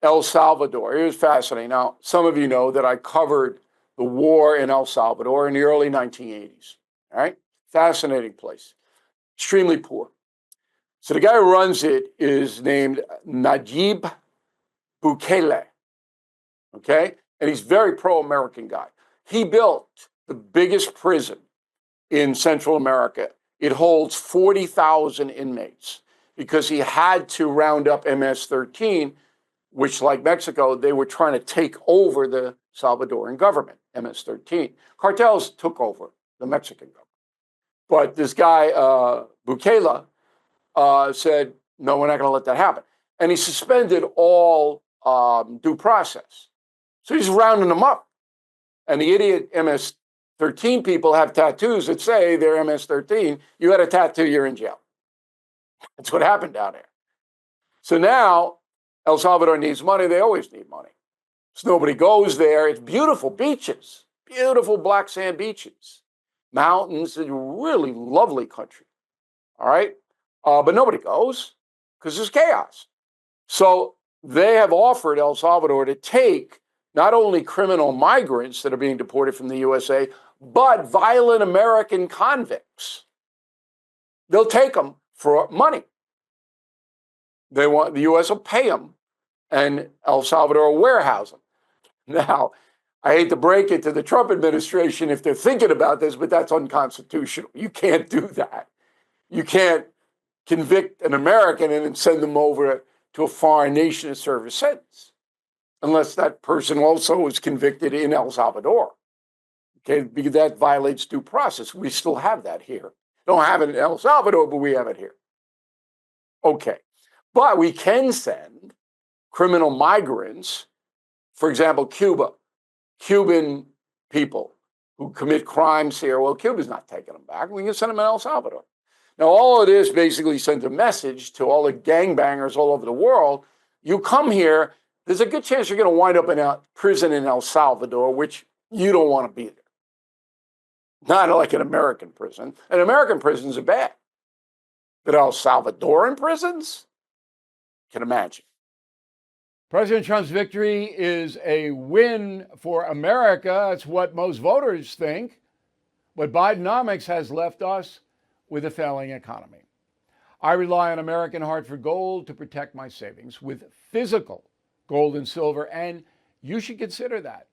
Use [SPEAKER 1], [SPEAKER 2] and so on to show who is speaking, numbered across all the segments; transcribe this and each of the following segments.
[SPEAKER 1] El Salvador. It was fascinating. Now, some of you know that I covered the war in El Salvador in the early 1980s. All right? Fascinating place. Extremely poor. So the guy who runs it is named Najib Bukele. Okay? And he's a very pro-American guy. He built the biggest prison in Central America. It holds 40,000 inmates because he had to round up MS-13, which, like Mexico, they were trying to take over the Salvadoran government, MS-13. Cartels took over the Mexican government. But this guy, Bukele, said, no, we're not going to let that happen. And he suspended all due process. So he's rounding them up. And the idiot MS-13 people have tattoos that say they're MS-13. You got a tattoo, you're in jail. That's what happened down there. So now El Salvador needs money. They always need money. So nobody goes there. It's beautiful beaches, beautiful black sand beaches, mountains, a really lovely country. All right. But nobody goes because there's chaos. So they have offered El Salvador to take not only criminal migrants that are being deported from the USA, but violent American convicts. They'll take them for money. The U.S. will pay them, and El Salvador will warehouse them. Now, I hate to break it to the Trump administration if they're thinking about this, but that's unconstitutional. You can't do that. You can't convict an American and then send them over to a foreign nation to serve a sentence, unless that person also was convicted in El Salvador. Okay, because that violates due process. We still have that here. Don't have it in El Salvador, but we have it here. Okay, but we can send criminal migrants, for example, Cuba, Cuban people who commit crimes here. Well, Cuba's not taking them back. We can send them in El Salvador. Now, all of this basically sends a message to all the gangbangers all over the world. You come here, there's a good chance you're going to wind up in a prison in El Salvador, which you don't want to be there. Not like an American prison. And American prisons are bad. But El Salvadoran prisons? Can imagine.
[SPEAKER 2] President Trump's victory is a win for America. That's what most voters think. But Bidenomics has left us with a failing economy. I rely on American Hartford Gold to protect my savings with physical gold and silver, and you should consider that.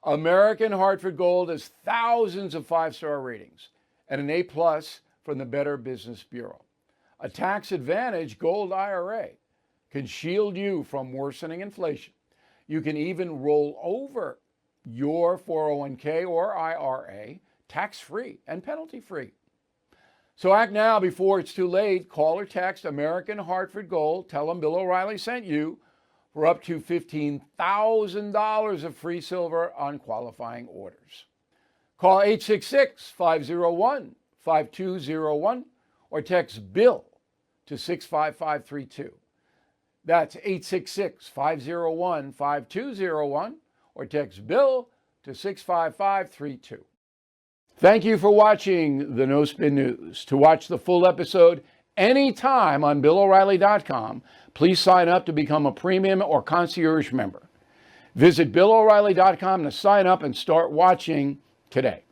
[SPEAKER 2] American Hartford Gold has thousands of five-star ratings and an A+ from the Better Business Bureau. A tax-advantaged gold IRA can shield you from worsening inflation. You can even roll over your 401k or IRA tax-free and penalty-free. So act now before it's too late. Call or text American Hartford Gold. Tell them Bill O'Reilly sent you for up to $15,000 of free silver on qualifying orders. Call 866-501-5201 or text BILL to 65532. That's 866-501-5201 or text BILL to 65532. Thank you for watching the No Spin News. To watch the full episode anytime on BillO'Reilly.com, please sign up to become a premium or concierge member. Visit BillO'Reilly.com to sign up and start watching today.